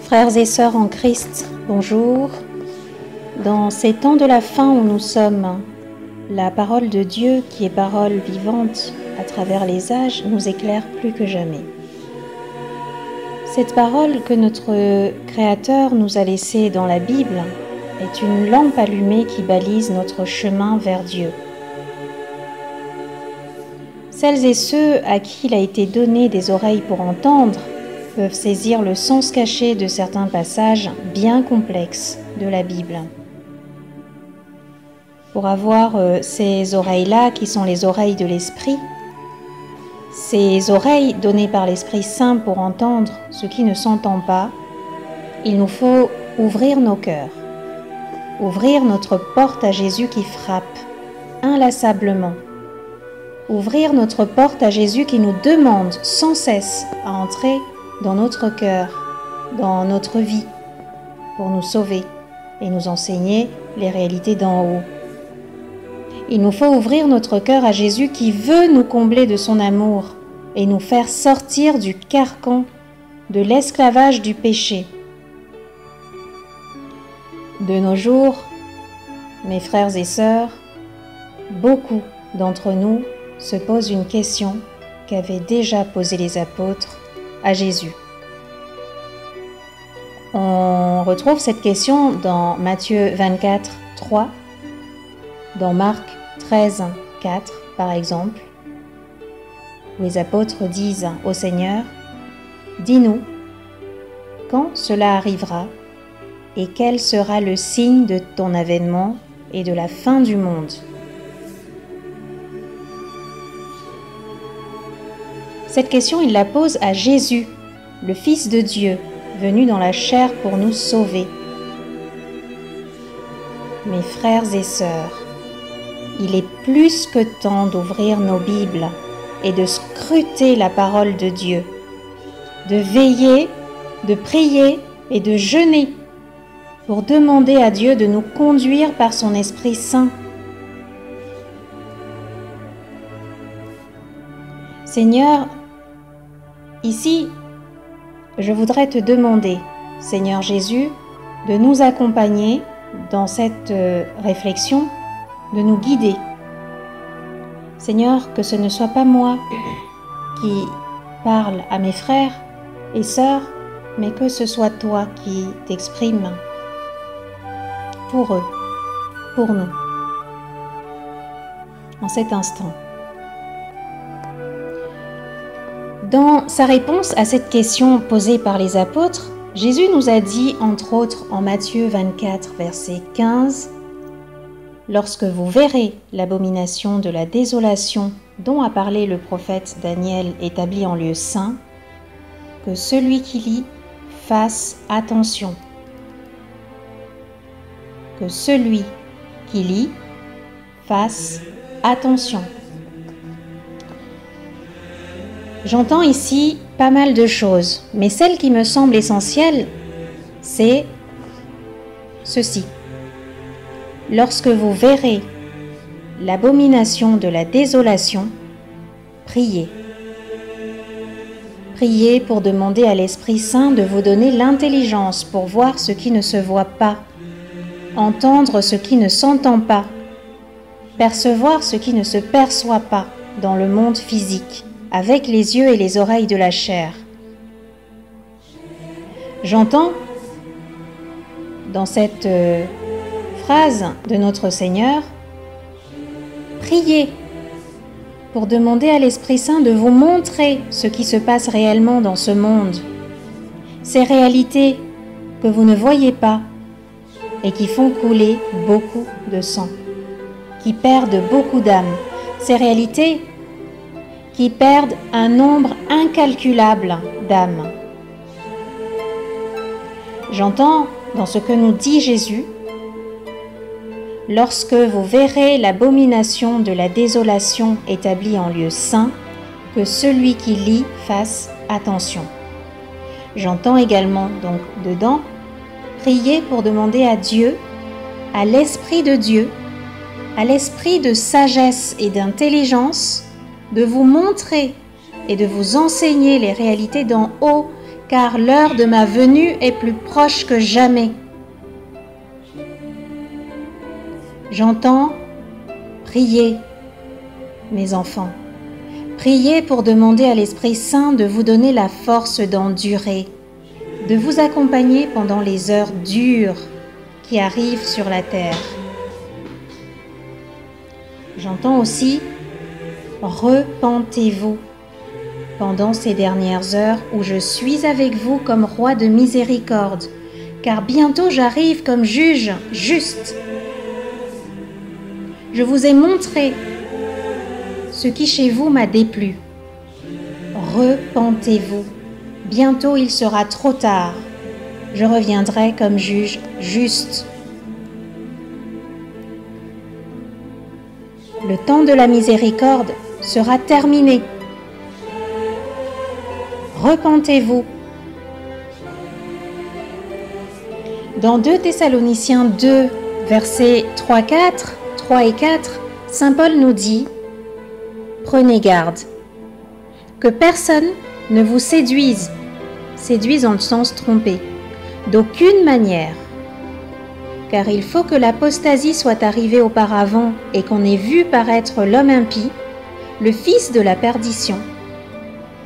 Frères et sœurs en Christ, bonjour. Dans ces temps de la fin où nous sommes, la parole de Dieu, qui est parole vivante à travers les âges, nous éclaire plus que jamais. Cette parole que notre Créateur nous a laissée dans la Bible est une lampe allumée qui balise notre chemin vers Dieu. Celles et ceux à qui il a été donné des oreilles pour entendre peuvent saisir le sens caché de certains passages bien complexes de la Bible. Pour avoir ces oreilles-là, qui sont les oreilles de l'Esprit, ces oreilles données par l'Esprit Saint pour entendre ce qui ne s'entend pas, il nous faut ouvrir nos cœurs, ouvrir notre porte à Jésus qui frappe inlassablement, ouvrir notre porte à Jésus qui nous demande sans cesse à entrer dans notre cœur, dans notre vie, pour nous sauver et nous enseigner les réalités d'en haut. Il nous faut ouvrir notre cœur à Jésus qui veut nous combler de son amour et nous faire sortir du carcan, de l'esclavage du péché. De nos jours, mes frères et sœurs, beaucoup d'entre nous se posent une question qu'avaient déjà posée les apôtres à Jésus. On retrouve cette question dans Matthieu 24, 3, dans Marc 13, 4 par exemple, où les apôtres disent au Seigneur: « Dis-nous, quand cela arrivera et quel sera le signe de ton avènement et de la fin du monde ?» Cette question, il la pose à Jésus, le Fils de Dieu, venu dans la chair pour nous sauver. Mes frères et sœurs, il est plus que temps d'ouvrir nos Bibles et de scruter la parole de Dieu, de veiller, de prier et de jeûner pour demander à Dieu de nous conduire par son Esprit Saint. Seigneur, ici, je voudrais te demander, Seigneur Jésus, de nous accompagner dans cette réflexion, de nous guider. Seigneur, que ce ne soit pas moi qui parle à mes frères et sœurs, mais que ce soit toi qui t'exprimes pour eux, pour nous, en cet instant. Dans sa réponse à cette question posée par les apôtres, Jésus nous a dit, entre autres en Matthieu 24, verset 15, « Lorsque vous verrez l'abomination de la désolation dont a parlé le prophète Daniel établi en lieu saint, que celui qui lit fasse attention. » Que celui qui lit fasse attention. J'entends ici pas mal de choses, mais celle qui me semble essentielle, c'est ceci. Lorsque vous verrez l'abomination de la désolation, priez. Priez pour demander à l'Esprit Saint de vous donner l'intelligence pour voir ce qui ne se voit pas, entendre ce qui ne s'entend pas, percevoir ce qui ne se perçoit pas dans le monde physique, avec les yeux et les oreilles de la chair. J'entends dans cette phrase de notre Seigneur, priez pour demander à l'Esprit Saint de vous montrer ce qui se passe réellement dans ce monde, ces réalités que vous ne voyez pas et qui font couler beaucoup de sang, qui perdent beaucoup d'âmes, ces réalités qui perdent un nombre incalculable d'âmes. J'entends dans ce que nous dit Jésus, « Lorsque vous verrez l'abomination de la désolation établie en lieu saint, que celui qui lit fasse attention. » J'entends également donc dedans, prier pour demander à Dieu, à l'Esprit de Dieu, à l'Esprit de sagesse et d'intelligence, de vous montrer et de vous enseigner les réalités d'en haut car l'heure de ma venue est plus proche que jamais. J'entends prier, mes enfants. Priez pour demander à l'Esprit Saint de vous donner la force d'endurer, de vous accompagner pendant les heures dures qui arrivent sur la terre. J'entends aussi « Repentez-vous » pendant ces dernières heures où je suis avec vous comme roi de miséricorde, car bientôt j'arrive comme juge juste. Je vous ai montré ce qui chez vous m'a déplu. Repentez-vous. Bientôt il sera trop tard. Je reviendrai comme juge juste. Le temps de la miséricorde sera terminé. Repentez-vous. Dans 2 Thessaloniciens 2, versets 3 et 4, Saint Paul nous dit « Prenez garde, que personne ne vous séduise en le sens trompé, d'aucune manière, car il faut que l'apostasie soit arrivée auparavant et qu'on ait vu paraître l'homme impie, le fils de la perdition,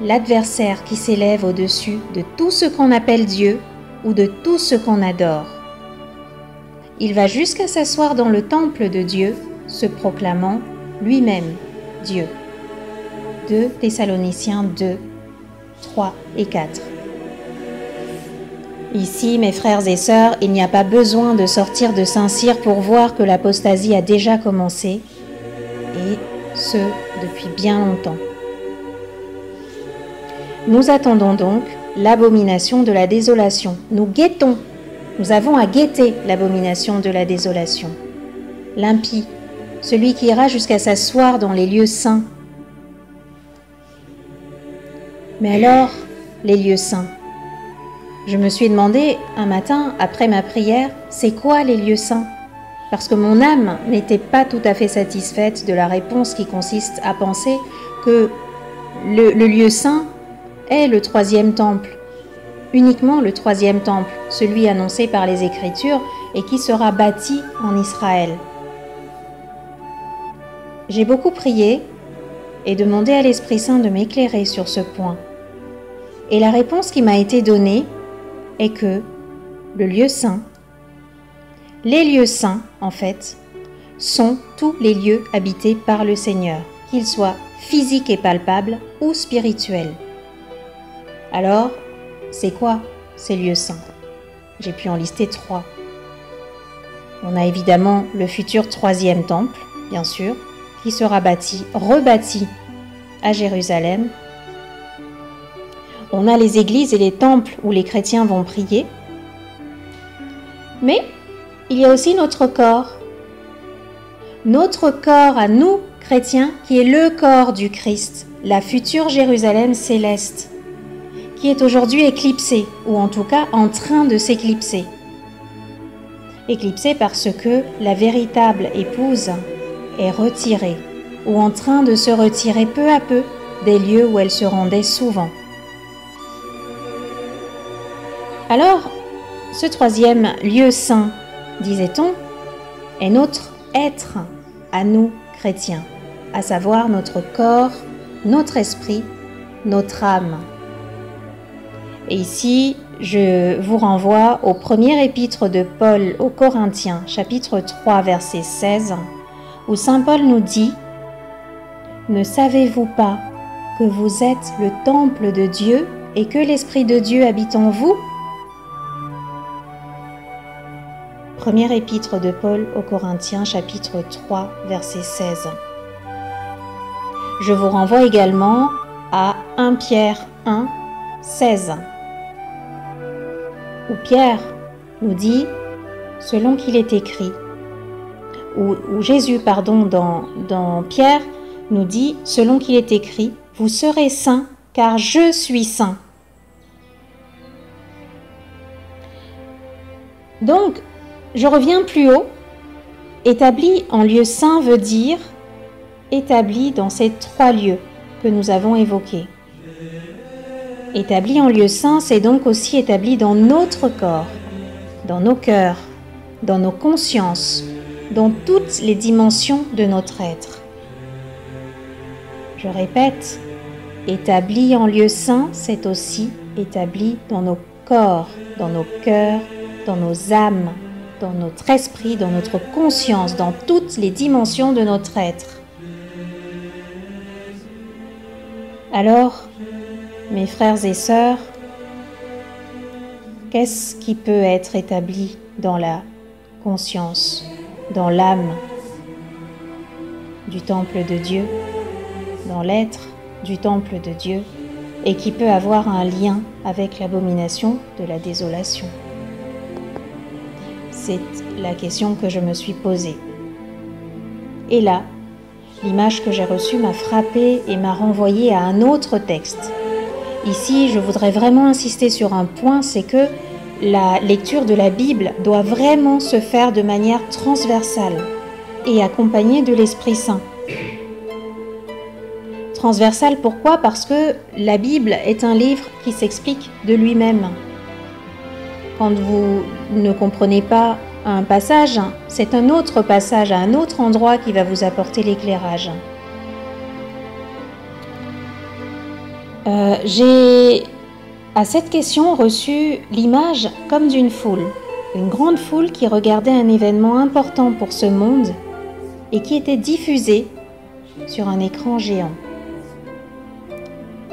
l'adversaire qui s'élève au-dessus de tout ce qu'on appelle Dieu ou de tout ce qu'on adore. Il va jusqu'à s'asseoir dans le temple de Dieu, se proclamant lui-même Dieu. 2 Thessaloniciens 2, 3 et 4. Ici, mes frères et sœurs, il n'y a pas besoin de sortir de Saint-Cyr pour voir que l'apostasie a déjà commencé, et ce, depuis bien longtemps. Nous attendons donc l'abomination de la désolation. Nous guettons, nous avons à guetter l'abomination de la désolation. L'impie, celui qui ira jusqu'à s'asseoir dans les lieux saints. Mais alors, les lieux saints? Je me suis demandé un matin, après ma prière, c'est quoi les lieux saints? Parce que mon âme n'était pas tout à fait satisfaite de la réponse qui consiste à penser que le lieu saint est le 3e temple, uniquement le 3e temple, celui annoncé par les Écritures et qui sera bâti en Israël. J'ai beaucoup prié et demandé à l'Esprit Saint de m'éclairer sur ce point. Et la réponse qui m'a été donnée est que le lieu saint, les lieux saints en fait, sont tous les lieux habités par le Seigneur, qu'ils soient physiques et palpables ou spirituels. Alors, c'est quoi ces lieux saints? J'ai pu en lister 3. On a évidemment le futur 3e temple, bien sûr, qui sera rebâti à Jérusalem. On a les églises et les temples où les chrétiens vont prier. Mais il y a aussi notre corps à nous, chrétiens, qui est le corps du Christ, la future Jérusalem céleste, qui est aujourd'hui éclipsée, ou en tout cas en train de s'éclipser. Éclipsée parce que la véritable épouse est retirée, ou en train de se retirer peu à peu des lieux où elle se rendait souvent. Alors, ce 3e lieu saint, disait-on, est notre être à nous, chrétiens, à savoir notre corps, notre esprit, notre âme. Et ici, je vous renvoie au premier épître de Paul aux Corinthiens, chapitre 3, verset 16, où Saint Paul nous dit « Ne savez-vous pas que vous êtes le temple de Dieu et que l'Esprit de Dieu habite en vous ?» Premier épître de Paul aux Corinthiens, chapitre 3, verset 16. Je vous renvoie également à 1 Pierre 1, 16, où Pierre nous dit, selon qu'il est écrit, où Jésus, dans Pierre, nous dit, selon qu'il est écrit, « Vous serez saints, car je suis saint. » Donc, je reviens plus haut. Établi en lieu saint veut dire établi dans ces 3 lieux que nous avons évoqués. Établi en lieu saint, c'est donc aussi établi dans notre corps, dans nos cœurs, dans nos consciences, dans toutes les dimensions de notre être. Je répète, établi en lieu saint, c'est aussi établi dans nos corps, dans nos cœurs, dans nos âmes, dans notre esprit, dans notre conscience, dans toutes les dimensions de notre être. Alors, mes frères et sœurs, qu'est-ce qui peut être établi dans la conscience, dans l'âme du temple de Dieu, dans l'être du temple de Dieu, et qui peut avoir un lien avec l'abomination de la désolation? C'est la question que je me suis posée. Et là, l'image que j'ai reçue m'a frappée et m'a renvoyée à un autre texte. Ici, je voudrais vraiment insister sur un point, c'est que la lecture de la Bible doit vraiment se faire de manière transversale et accompagnée de l'Esprit Saint. Transversale, pourquoi? Parce que la Bible est un livre qui s'explique de lui-même. Quand vous ne comprenez pas un passage, c'est un autre passage à un autre endroit qui va vous apporter l'éclairage. J'ai à cette question reçu l'image comme d'une foule, une grande foule qui regardait un événement important pour ce monde et qui était diffusé sur un écran géant.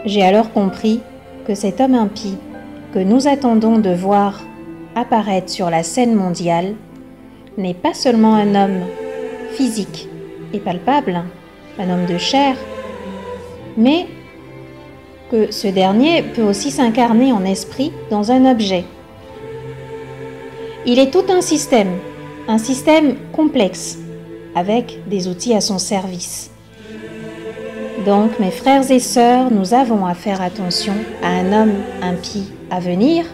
J'ai alors compris que cet homme impie que nous attendons de voir apparaître sur la scène mondiale n'est pas seulement un homme physique et palpable, un homme de chair, mais que ce dernier peut aussi s'incarner en esprit dans un objet. Il est tout un système complexe, avec des outils à son service. Donc, mes frères et sœurs, nous avons à faire attention à un homme impie à venir,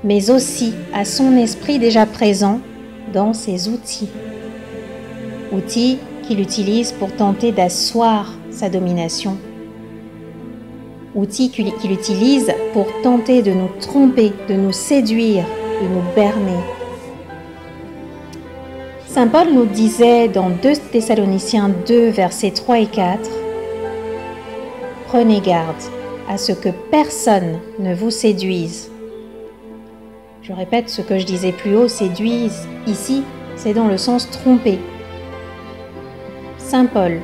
mais aussi à son esprit déjà présent dans ses outils. Outils qu'il utilise pour tenter d'asseoir sa domination. Outils qu'il utilise pour tenter de nous tromper, de nous séduire, de nous berner. Saint Paul nous disait dans 2 Thessaloniciens 2, versets 3 et 4, « Prenez garde à ce que personne ne vous séduise. » Je répète ce que je disais plus haut, séduise, ici, c'est dans le sens tromper. Saint Paul,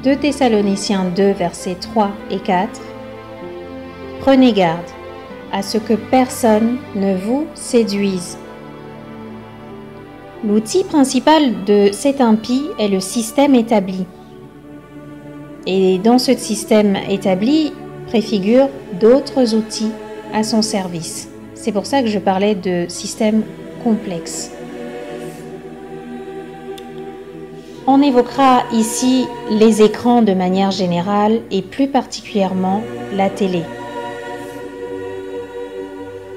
2 Thessaloniciens 2, versets 3 et 4, « Prenez garde à ce que personne ne vous séduise. » L'outil principal de cet impie est le système établi. Et dans ce système établi préfigure d'autres outils à son service. C'est pour ça que je parlais de système complexe. On évoquera ici les écrans de manière générale et plus particulièrement la télé.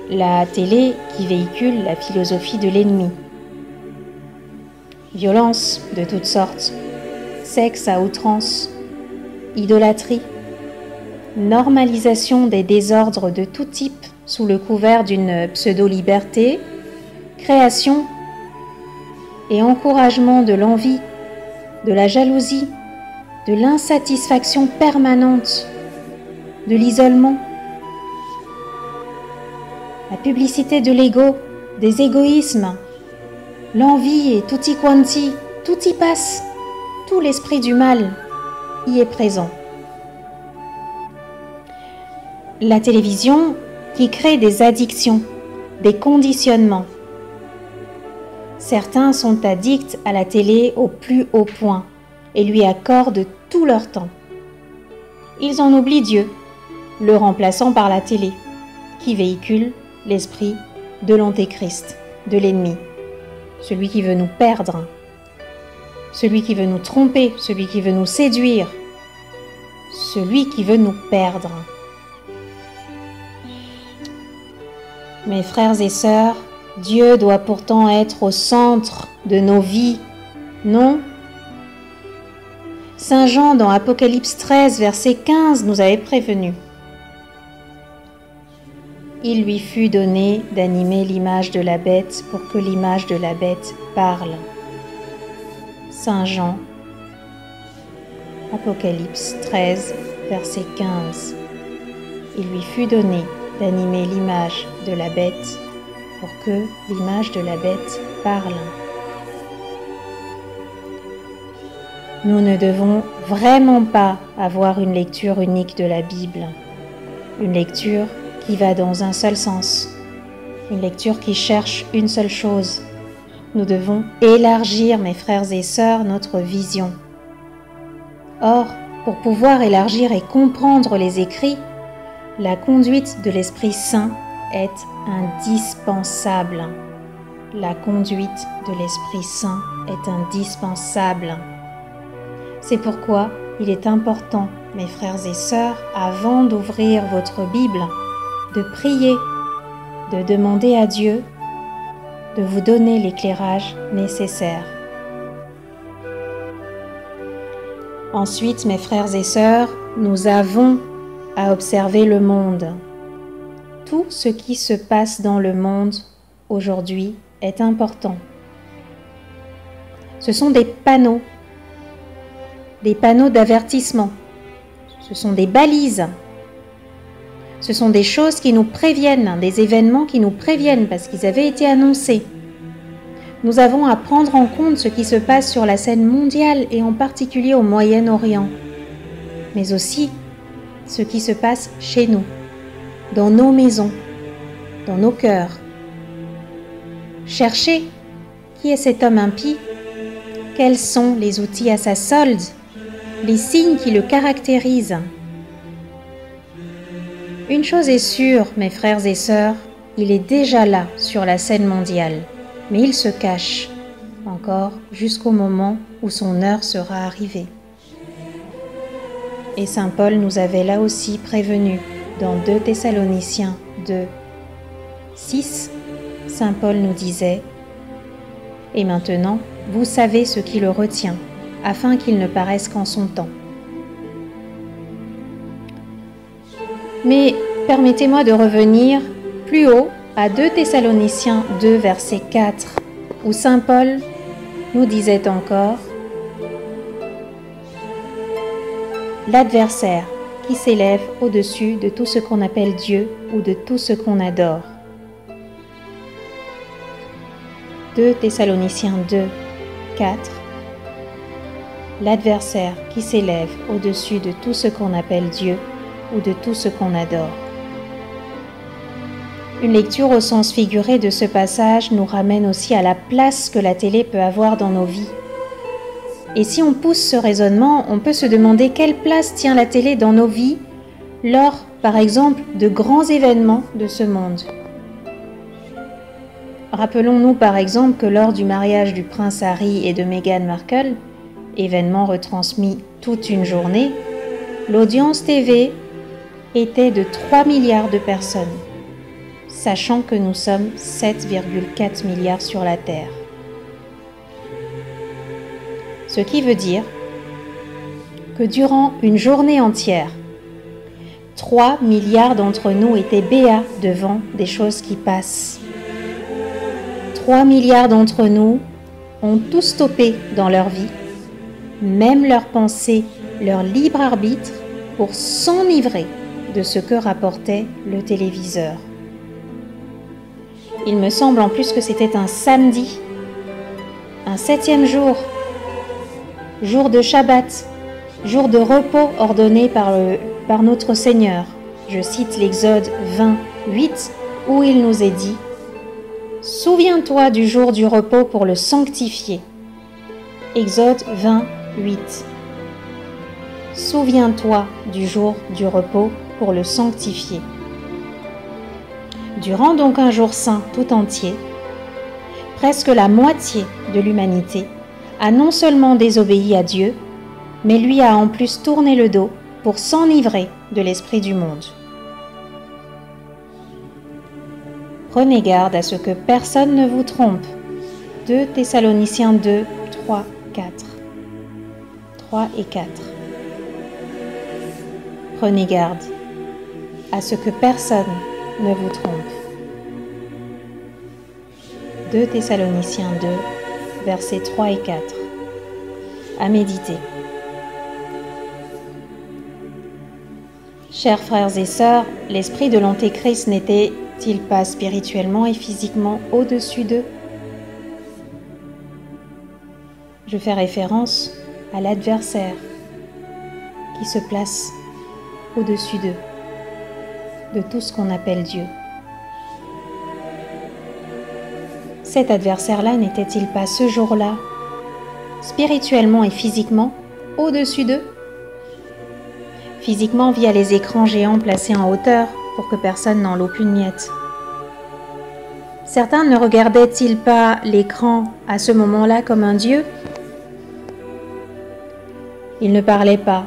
La télé qui véhicule la philosophie de l'ennemi. Violence de toutes sortes, sexe à outrance, idolâtrie, normalisation des désordres de tout type sous le couvert d'une pseudo-liberté, création et encouragement de l'envie, de la jalousie, de l'insatisfaction permanente, de l'isolement, la publicité de l'ego, des égoïsmes, l'envie et tutti quanti, tout y passe, tout l'esprit du mal y est présent. La télévision qui crée des addictions, des conditionnements. Certains sont addicts à la télé au plus haut point et lui accordent tout leur temps. Ils en oublient Dieu, le remplaçant par la télé, qui véhicule l'esprit de l'antéchrist, de l'ennemi, celui qui veut nous perdre, celui qui veut nous tromper, celui qui veut nous séduire, celui qui veut nous perdre. Mes frères et sœurs, Dieu doit pourtant être au centre de nos vies, non? Saint Jean, dans Apocalypse 13, verset 15, nous avait prévenu. il lui fut donné d'animer l'image de la bête pour que l'image de la bête parle. Saint Jean, Apocalypse 13, verset 15. Il lui fut donné d'animer l'image de la bête pour que l'image de la bête parle. Nous ne devons vraiment pas avoir une lecture unique de la Bible, une lecture qui va dans un seul sens, une lecture qui cherche une seule chose. Nous devons élargir, mes frères et sœurs, notre vision. Or, pour pouvoir élargir et comprendre les écrits, la conduite de l'Esprit Saint est indispensable. La conduite de l'Esprit Saint est indispensable. C'est pourquoi il est important, mes frères et sœurs, avant d'ouvrir votre Bible, de prier, de demander à Dieu de vous donner l'éclairage nécessaire. Ensuite, mes frères et sœurs, nous avons à observer le monde. Tout ce qui se passe dans le monde aujourd'hui est important. Ce sont des panneaux d'avertissement. Ce sont des balises. Ce sont des choses qui nous préviennent, des événements qui nous préviennent parce qu'ils avaient été annoncés. Nous avons à prendre en compte ce qui se passe sur la scène mondiale et en particulier au Moyen-Orient, mais aussi ce qui se passe chez nous, dans nos maisons, dans nos cœurs. Cherchez qui est cet homme impie, quels sont les outils à sa solde, les signes qui le caractérisent. Une chose est sûre, mes frères et sœurs, il est déjà là sur la scène mondiale, mais il se cache encore jusqu'au moment où son heure sera arrivée. Et saint Paul nous avait là aussi prévenu dans 2 Thessaloniciens 2, 6, saint Paul nous disait « Et maintenant, vous savez ce qui le retient, afin qu'il ne paraisse qu'en son temps. » Mais permettez-moi de revenir plus haut à 2 Thessaloniciens 2, verset 4, où saint Paul nous disait encore « L'adversaire qui s'élève au-dessus de tout ce qu'on appelle Dieu ou de tout ce qu'on adore. » 2 Thessaloniciens 2, 4. L'adversaire qui s'élève au-dessus de tout ce qu'on appelle Dieu ou de tout ce qu'on adore. Une lecture au sens figuré de ce passage nous ramène aussi à la place que la télé peut avoir dans nos vies. Et si on pousse ce raisonnement, on peut se demander quelle place tient la télé dans nos vies lors, par exemple, de grands événements de ce monde. Rappelons-nous par exemple que lors du mariage du prince Harry et de Meghan Markle, événement retransmis toute une journée, l'audience TV était de 3 milliards de personnes, sachant que nous sommes 7,4 milliards sur la Terre. Ce qui veut dire que durant une journée entière, 3 milliards d'entre nous étaient béats devant des choses qui passent. 3 milliards d'entre nous ont tout stoppé dans leur vie, même leurs pensées, leur libre arbitre, pour s'enivrer de ce que rapportait le téléviseur. Il me semble en plus que c'était un samedi, un 7e jour, jour de Shabbat, jour de repos ordonné par notre Seigneur. Je cite l'Exode 28 où il nous est dit « Souviens-toi du jour du repos pour le sanctifier ». Exode 28. Souviens-toi du jour du repos pour le sanctifier. Durant donc un jour saint tout entier, presque la moitié de l'humanité a non seulement désobéi à Dieu, mais lui a en plus tourné le dos pour s'enivrer de l'esprit du monde. Prenez garde à ce que personne ne vous trompe. 2 Thessaloniciens 2, 3, 4. 3 et 4. Prenez garde à ce que personne ne vous trompe. 2 Thessaloniciens 2, versets 3 et 4. À méditer. Chers frères et sœurs, l'esprit de l'Antéchrist n'était-il pas spirituellement et physiquement au-dessus d'eux? Je fais référence à l'adversaire qui se place au-dessus d'eux, de tout ce qu'on appelle Dieu. Cet adversaire-là n'était-il pas ce jour-là, spirituellement et physiquement, au-dessus d'eux? Physiquement via les écrans géants placés en hauteur pour que personne n'en loupe une miette. Certains ne regardaient-ils pas l'écran à ce moment-là comme un dieu? Ils ne parlaient pas,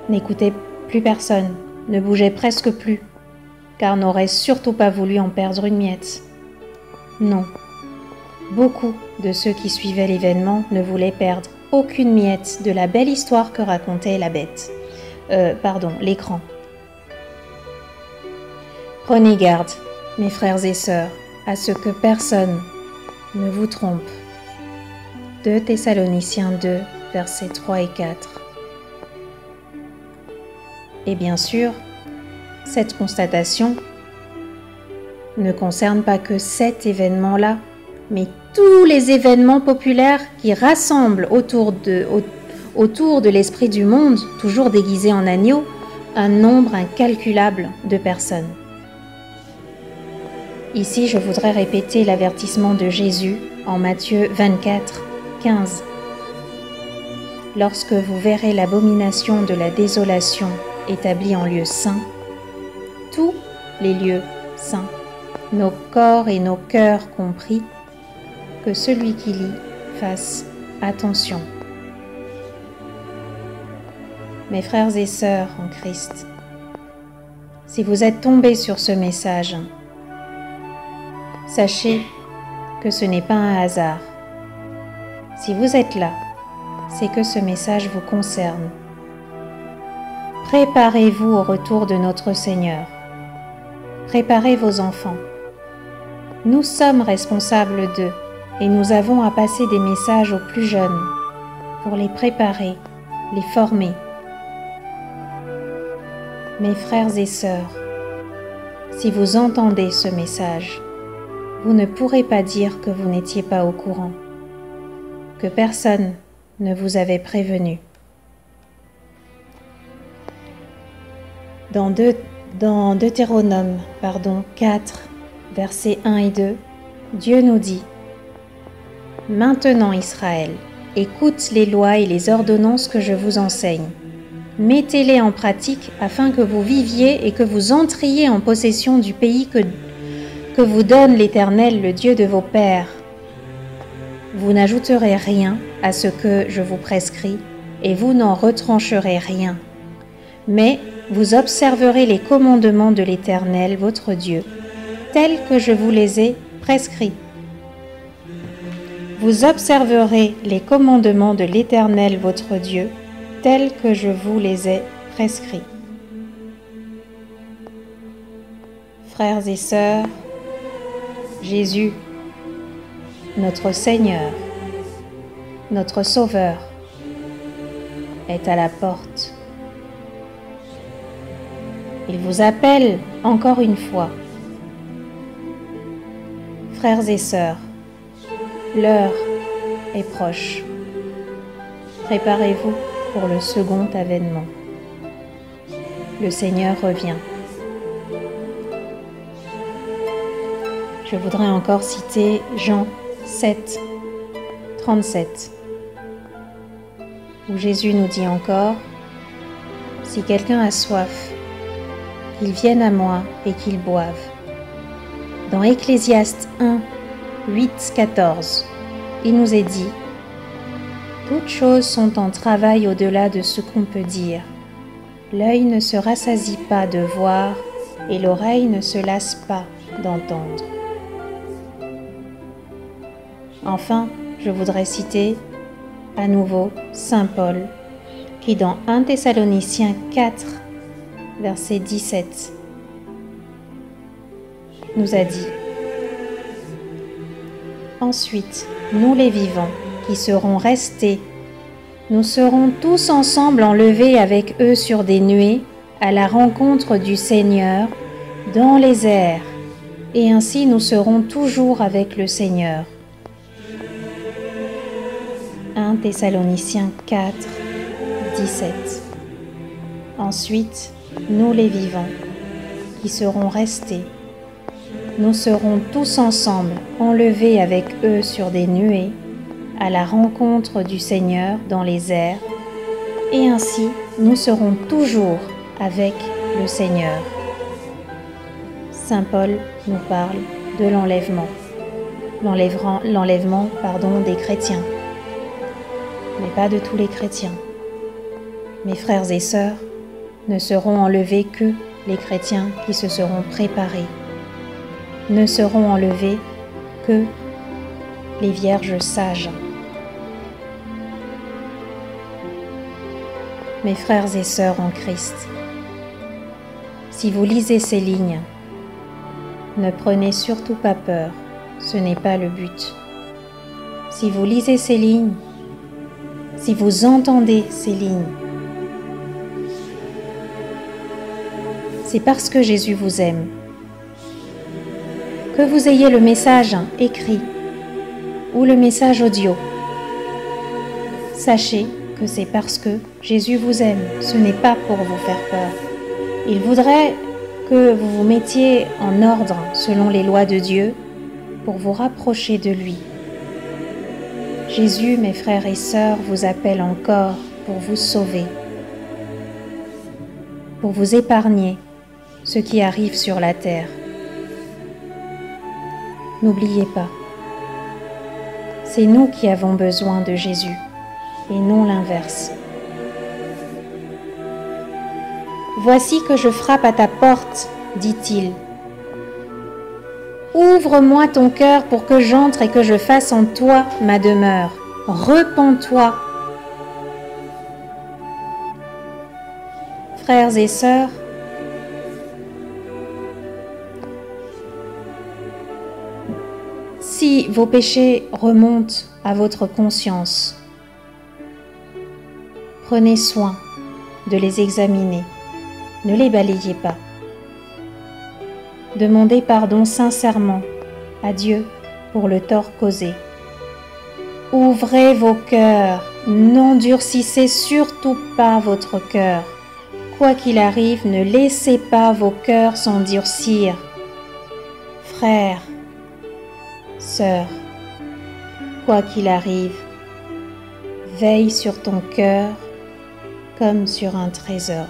n'écoutaient plus personne, ne bougeaient presque plus, car n'auraient surtout pas voulu en perdre une miette. Non, beaucoup de ceux qui suivaient l'événement ne voulaient perdre aucune miette de la belle histoire que racontait la bête. L'écran. Prenez garde, mes frères et sœurs, à ce que personne ne vous trompe. 2 Thessaloniciens 2, versets 3 et 4. Et bien sûr, cette constatation ne concerne pas que cet événement-là, mais tous les événements populaires qui rassemblent autour de l'esprit du monde, toujours déguisé en agneau, un nombre incalculable de personnes. Ici, je voudrais répéter l'avertissement de Jésus en Matthieu 24, 15. Lorsque vous verrez l'abomination de la désolation établie en lieu saint, tous les lieux saints, nos corps et nos cœurs compris, que celui qui lit fasse attention. Mes frères et sœurs en Christ, si vous êtes tombés sur ce message, sachez que ce n'est pas un hasard. Si vous êtes là, c'est que ce message vous concerne. Préparez-vous au retour de notre Seigneur. Préparez vos enfants. Nous sommes responsables d'eux et nous avons à passer des messages aux plus jeunes pour les préparer, les former. Mes frères et sœurs, si vous entendez ce message, vous ne pourrez pas dire que vous n'étiez pas au courant, que personne ne vous avait prévenu. Dans Deutéronome 4, versets 1 et 2, Dieu nous dit « Maintenant Israël, écoute les lois et les ordonnances que je vous enseigne. Mettez-les en pratique afin que vous viviez et que vous entriez en possession du pays que vous donne l'Éternel, le Dieu de vos pères. Vous n'ajouterez rien à ce que je vous prescris et vous n'en retrancherez rien. Mais vous observerez les commandements de l'Éternel, votre Dieu, tels que je vous les ai prescrits. Vous observerez les commandements de l'Éternel, votre Dieu, tels que je vous les ai prescrits. » Frères et sœurs, Jésus, notre Seigneur, notre Sauveur, est à la porte. Il vous appelle encore une fois. Frères et sœurs, l'heure est proche. Préparez-vous pour le second avènement. Le Seigneur revient. Je voudrais encore citer Jean 7, 37, où Jésus nous dit encore « Si quelqu'un a soif, qu'il vienne à moi et qu'il boive. » Dans Ecclésiaste 1, 8, 14, il nous est dit « Toutes choses sont en travail au-delà de ce qu'on peut dire. L'œil ne se rassasie pas de voir et l'oreille ne se lasse pas d'entendre. » Enfin, je voudrais citer à nouveau Saint Paul, qui dans 1 Thessaloniciens 4, verset 17, nous a dit. Ensuite, nous les vivants, qui serons restés, nous serons tous ensemble enlevés avec eux sur des nuées à la rencontre du Seigneur dans les airs, et ainsi nous serons toujours avec le Seigneur. 1 Thessaloniciens 4, 17. Ensuite, nous les vivants, qui serons restés, nous serons tous ensemble enlevés avec eux sur des nuées à la rencontre du Seigneur dans les airs, et ainsi nous serons toujours avec le Seigneur. Saint Paul nous parle de l'enlèvement, des chrétiens, mais pas de tous les chrétiens. Mes frères et sœurs, ne seront enlevés que les chrétiens qui se seront préparés. Ne seront enlevés que les vierges sages. Mes frères et sœurs en Christ, si vous lisez ces lignes, ne prenez surtout pas peur, ce n'est pas le but. Si vous lisez ces lignes, si vous entendez ces lignes, c'est parce que Jésus vous aime. Que vous ayez le message écrit ou le message audio, sachez que c'est parce que Jésus vous aime, ce n'est pas pour vous faire peur. Il voudrait que vous vous mettiez en ordre selon les lois de Dieu pour vous rapprocher de lui. Jésus, mes frères et sœurs, vous appelle encore pour vous sauver, pour vous épargner ce qui arrive sur la terre. N'oubliez pas, c'est nous qui avons besoin de Jésus et non l'inverse. Voici que je frappe à ta porte, dit-il. Ouvre-moi ton cœur pour que j'entre et que je fasse en toi ma demeure. Repens-toi. Frères et sœurs, si vos péchés remontent à votre conscience, prenez soin de les examiner. Ne les balayez pas. Demandez pardon sincèrement à Dieu pour le tort causé. Ouvrez vos cœurs, n'endurcissez surtout pas votre cœur. Quoi qu'il arrive, ne laissez pas vos cœurs s'endurcir. Frères, sœurs, quoi qu'il arrive, veille sur ton cœur comme sur un trésor.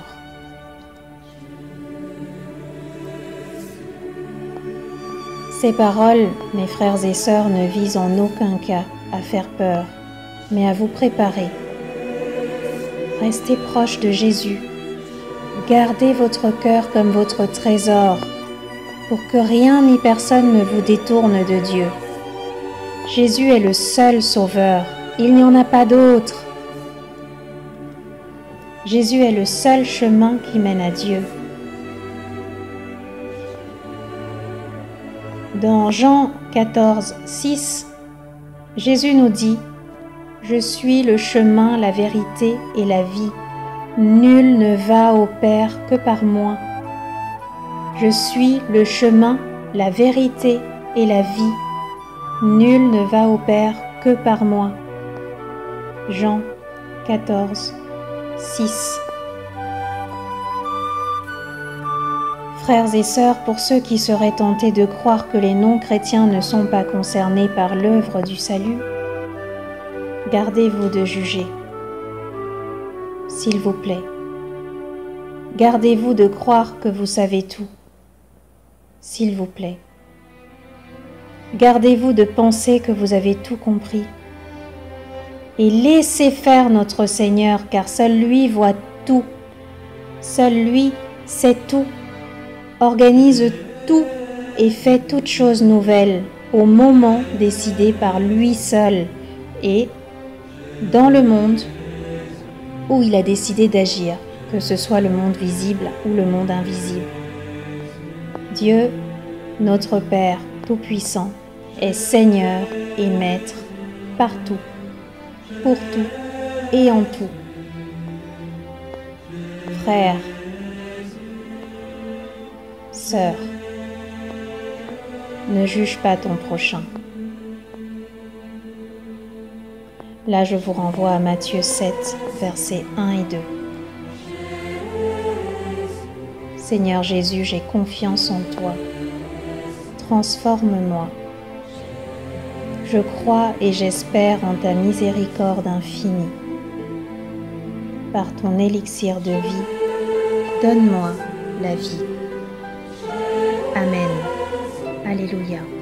Ces paroles, mes frères et sœurs, ne visent en aucun cas à faire peur, mais à vous préparer. Restez proche de Jésus. Gardez votre cœur comme votre trésor, pour que rien ni personne ne vous détourne de Dieu. Jésus est le seul Sauveur, il n'y en a pas d'autre. Jésus est le seul chemin qui mène à Dieu. Dans Jean 14, 6, Jésus nous dit « Je suis le chemin, la vérité et la vie. Nul ne va au Père que par moi. Je suis le chemin, la vérité et la vie. Nul ne va au Père que par moi. » Jean 14, 6. Frères et sœurs, pour ceux qui seraient tentés de croire que les non-chrétiens ne sont pas concernés par l'œuvre du salut, gardez-vous de juger, s'il vous plaît. Gardez-vous de croire que vous savez tout, s'il vous plaît. Gardez-vous de penser que vous avez tout compris. Et laissez faire notre Seigneur, car seul lui voit tout. Seul lui sait tout, organise tout et fait toutes choses nouvelles au moment décidé par lui seul et dans le monde où il a décidé d'agir, que ce soit le monde visible ou le monde invisible. Dieu notre Père Tout-Puissant, est Seigneur et Maître partout, pour tout et en tout. Frère, sœur, ne juge pas ton prochain. Là, je vous renvoie à Matthieu 7, versets 1 et 2. Seigneur Jésus, j'ai confiance en toi. Transforme-moi. Je crois et j'espère en ta miséricorde infinie. Par ton élixir de vie, donne-moi la vie. Amen. Alléluia.